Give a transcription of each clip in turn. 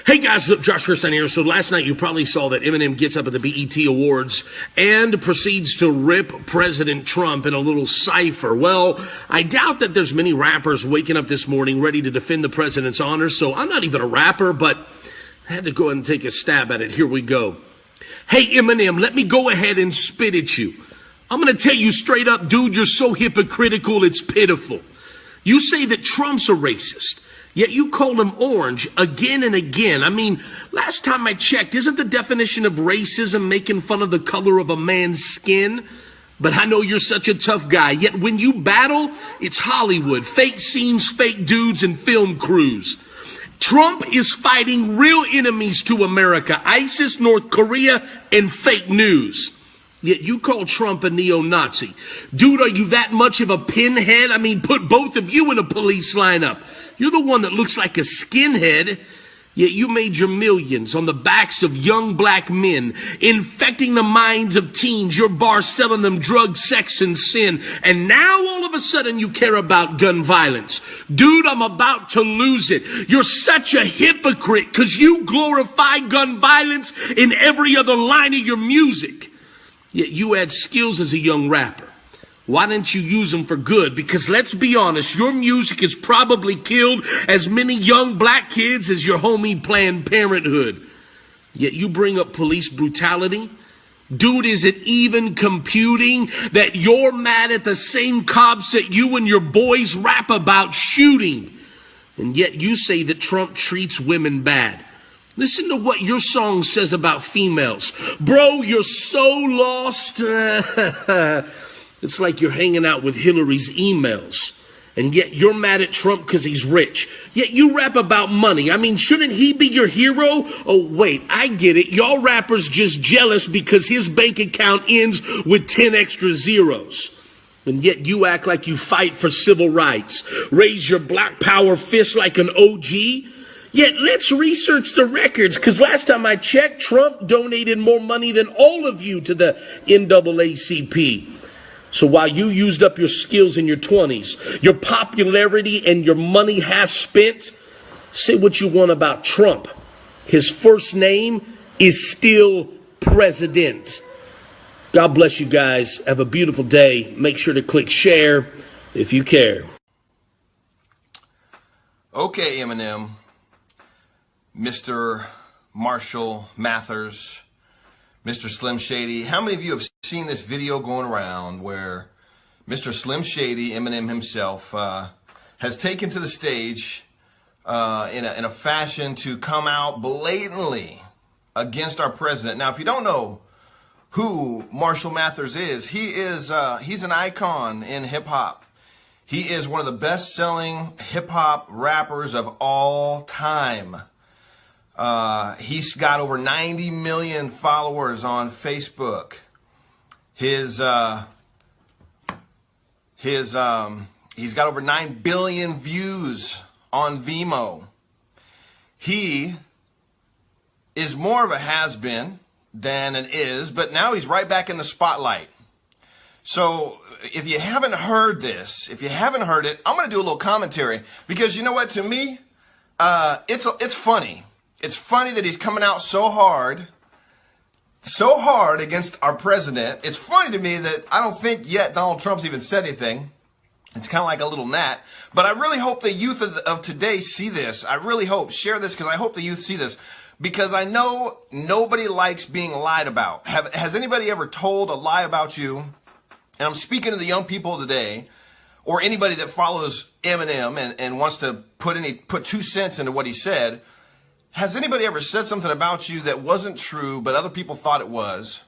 Hey guys, Josh Christian here. So last night you probably saw that Eminem gets up at the BET Awards and proceeds to rip President Trump in a little cipher. Well, I doubt that there's many rappers waking up this morning ready to defend the president's honor, so I'm not even a rapper, but I had to go ahead and take a stab at it. Here we go. Hey Eminem, let me go ahead and spit at you. I'm going to tell you straight up, dude, you're so hypocritical, it's pitiful. You say that Trump's a racist, yet you call him orange again and again. I mean, last time I checked, isn't the definition of racism making fun of the color of a man's skin? But I know you're such a tough guy, yet when you battle, it's Hollywood, fake scenes, fake dudes, and film crews. Trump is fighting real enemies to America, ISIS, North Korea, and fake news. Yet you call Trump a neo-Nazi. Dude, are you that much of a pinhead? I mean, put both of you in a police lineup. You're the one that looks like a skinhead, yet you made your millions on the backs of young black men, infecting the minds of teens, your bar selling them drugs, sex, and sin. And now all of a sudden you care about gun violence. Dude, I'm about to lose it. You're such a hypocrite because you glorify gun violence in every other line of your music. Yet you had skills as a young rapper. Why didn't you use them for good? Because let's be honest, your music has probably killed as many young black kids as your homie Planned Parenthood. Yet you bring up police brutality. Dude, is it even computing that you're mad at the same cops that you and your boys rap about shooting? And yet you say that Trump treats women bad. Listen to what your song says about females. Bro, you're so lost. It's like you're hanging out with Hillary's emails. And yet you're mad at Trump because he's rich. Yet you rap about money. I mean, shouldn't he be your hero? Oh, wait, I get it. Y'all rappers just jealous because his bank account ends with 10 extra zeros. And yet you act like you fight for civil rights. Raise your black power fist like an OG. Yet let's research the records, because last time I checked, Trump donated more money than all of you to the NAACP. So while you used up your skills in your 20s, your popularity and your money half spent, say what you want about Trump. His first name is still President. God bless you guys. Have a beautiful day. Make sure to click share if you care. Okay, Eminem. Mr. Marshall Mathers, Mr. Slim Shady. How many of you have seen this video going around where Mr. Slim Shady, Eminem himself, has taken to the stage in a fashion to come out blatantly against our president? Now, if you don't know who Marshall Mathers is, he's an icon in hip-hop. He is one of the best-selling hip-hop rappers of all time. He's got over 90 million followers on Facebook. He's got over 9 billion views on Vimeo. He is more of a has-been than an is, but now he's right back in the spotlight. So if you haven't heard this, if you haven't heard it, I'm going to do a little commentary, because you know what, to me, it's funny. It's funny that he's coming out so hard against our president. It's funny to me that I don't think yet Donald Trump's even said anything. It's kind of like a little gnat. But I really hope the youth of today see this. I really hope. Share this, because I hope the youth see this. Because I know nobody likes being lied about. Has anybody ever told a lie about you? And I'm speaking to the young people today, or anybody that follows Eminem and wants to put 2 cents into what he said. Has anybody ever said something about you that wasn't true, but other people thought it was?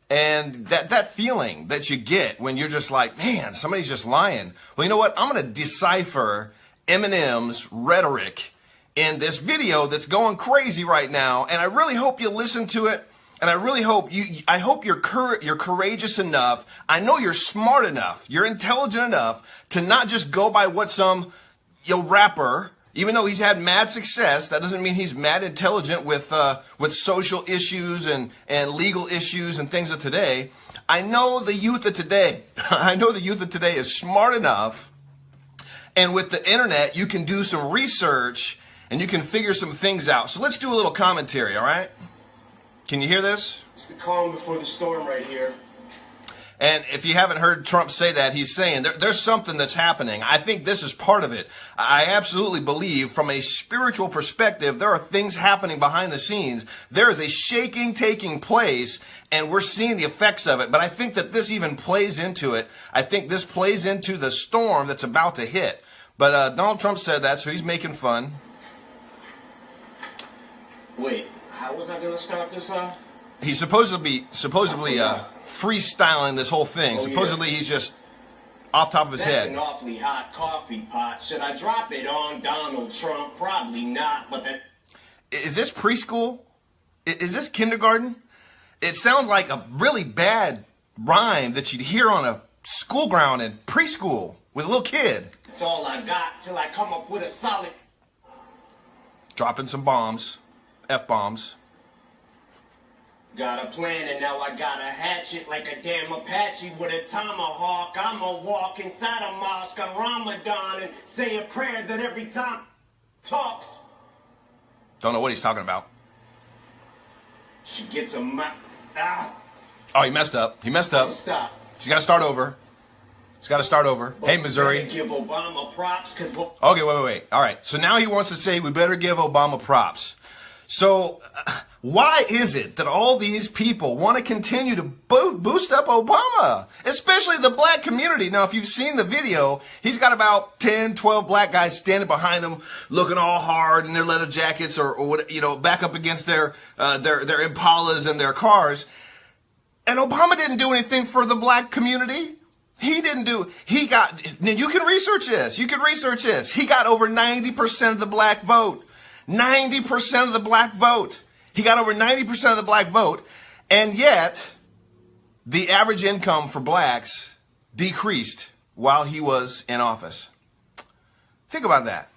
And that feeling that you get when you're just like, man, somebody's just lying. Well, you know what? I'm going to decipher Eminem's rhetoric in this video that's going crazy right now. And I really hope you listen to it. And I really hope you're courageous enough. I know you're smart enough. You're intelligent enough to not just go by what some rapper, even though he's had mad success, that doesn't mean he's mad intelligent with social issues and legal issues and things of today. I know the youth of today. I know the youth of today is smart enough, and with the internet, you can do some research and you can figure some things out. So let's do a little commentary, all right? Can you hear this? It's the calm before the storm right here. And if you haven't heard Trump say that, he's saying there's something that's happening. I think this is part of it. I absolutely believe from a spiritual perspective, there are things happening behind the scenes. There is a shaking taking place, and we're seeing the effects of it. But I think that this even plays into it. I think this plays into the storm that's about to hit. But Donald Trump said that, so he's making fun. Wait, how was I going to start this off? He's supposedly freestyling this whole thing. Supposedly he's just off top of his head. That's an awfully hot coffee pot. Should I drop it on Donald Trump? Probably not, but that... Is this preschool? Is this kindergarten? It sounds like a really bad rhyme that you'd hear on a school ground in preschool with a little kid. That's all I got till I come up with a solid... Dropping some bombs. F-bombs. Got a plan and now I got a hatchet like a damn Apache with a tomahawk. I'ma walk inside a mosque on Ramadan and say a prayer that every time talks. Don't know what he's talking about. She gets a Oh, he messed up. He messed up. Stop. He's got to start over. He's got to start over. Hey, Missouri. Give Obama props because... Okay, wait. All right. So now he wants to say we better give Obama props. So why is it that all these people want to continue to boost up Obama, especially the black community? Now, if you've seen the video, he's got about 10, 12 black guys standing behind him, looking all hard in their leather jackets or what, you know, back up against their Impalas and their cars. And Obama didn't do anything for the black community. You can research this. He got over 90% of the black vote. 90% of the black vote. He got over 90% of the black vote, and yet the average income for blacks decreased while he was in office. Think about that.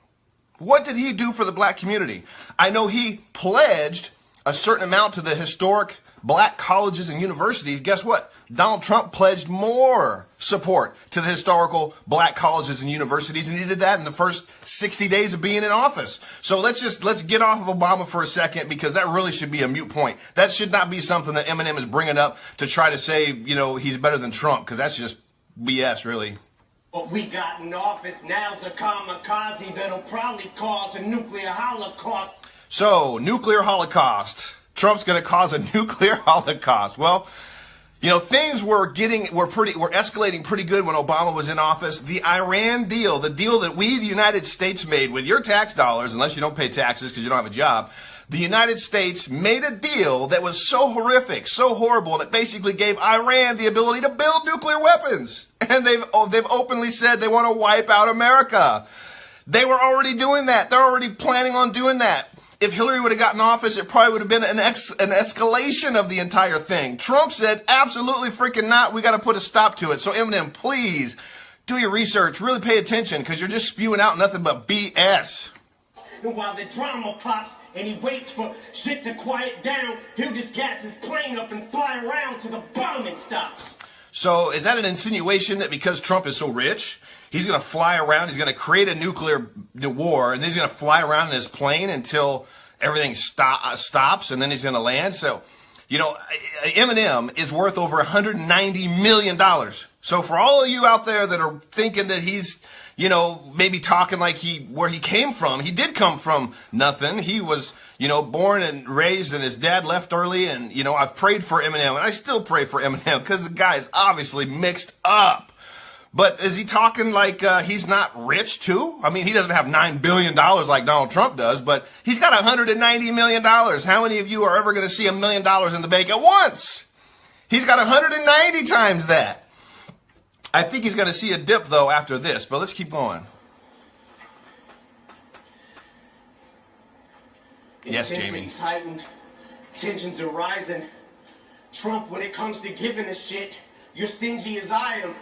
What did he do for the black community? I know he pledged a certain amount to the historic black colleges and universities. Guess what? Donald Trump pledged more support to the historical black colleges and universities, and he did that in the first 60 days of being in office. So let's get off of Obama for a second, because that really should be a moot point. That should not be something that Eminem is bringing up to try to say, you know, he's better than Trump, because that's just BS, really. What we got in office now's a kamikaze that'll probably cause a nuclear holocaust. So, nuclear holocaust. Trump's going to cause a nuclear holocaust. Well, you know, things were escalating pretty good when Obama was in office. The Iran deal, the deal that we, the United States, made with your tax dollars, unless you don't pay taxes because you don't have a job, the United States made a deal that was so horrific, so horrible, that basically gave Iran the ability to build nuclear weapons. And they've openly said they want to wipe out America. They were already doing that. They're already planning on doing that. If Hillary would have gotten office, it probably would have been an escalation of the entire thing. Trump said, absolutely freaking not. We got to put a stop to it. So Eminem, please do your research. Really pay attention, because you're just spewing out nothing but BS. And while the drama pops and he waits for shit to quiet down, he'll just gas his plane up and fly around till the bombing stops. So is that an insinuation that because Trump is so rich, he's going to fly around, he's going to create a nuclear war, and then he's going to fly around in his plane until everything stops, and then he's going to land? So, you know, Eminem is worth over $190 million. So for all of you out there that are thinking that he's, you know, maybe talking like where he came from, he did come from nothing. He was, you know, born and raised, and his dad left early, and, you know, I've prayed for Eminem, and I still pray for Eminem, because the guy is obviously mixed up. But is he talking like he's not rich, too? I mean, he doesn't have $9 billion like Donald Trump does, but he's got $190 million. How many of you are ever going to see $1 million in the bank at once? He's got 190 times that. I think he's going to see a dip, though, after this, but let's keep going. Yes, Jamie. Intensity's heightened. Tensions are rising. Trump, when it comes to giving a shit, you're stingy as I am.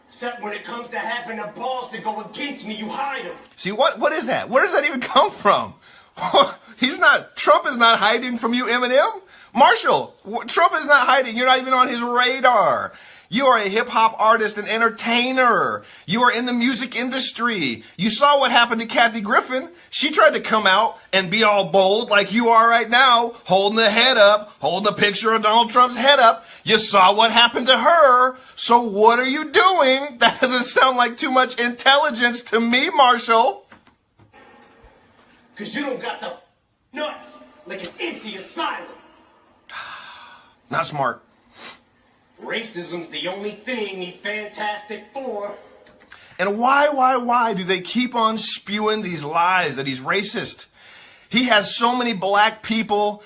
Except when it comes to having the balls to go against me, you hide them. See, what is that? Where does that even come from? Trump is not hiding from you, Eminem. Marshall, Trump is not hiding. You're not even on his radar. You are a hip-hop artist and entertainer. You are in the music industry. You saw what happened to Kathy Griffin. She tried to come out and be all bold like you are right now, holding the head up, holding a picture of Donald Trump's head up. You saw what happened to her. So what are you doing? That doesn't sound like too much intelligence to me, Marshall. Because you don't got the nuts like an empty asylum. Not smart. Racism's the only thing he's fantastic for. And why do they keep on spewing these lies that he's racist? He has so many black people,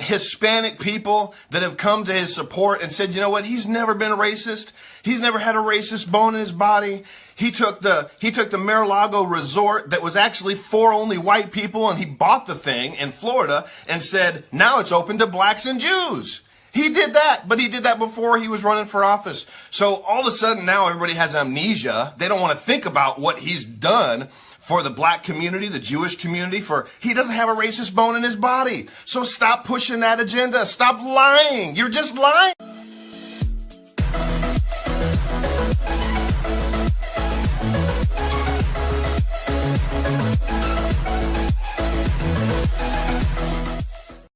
Hispanic people that have come to his support and said, you know what, he's never been racist. He's never had a racist bone in his body. He took the Mar-a-Lago resort that was actually for only white people, and he bought the thing in Florida and said, now it's open to blacks and Jews. He did that, but he did that before he was running for office. So all of a sudden now everybody has amnesia. They don't want to think about what he's done for the black community, the Jewish community, he doesn't have a racist bone in his body. So stop pushing that agenda. Stop lying. You're just lying.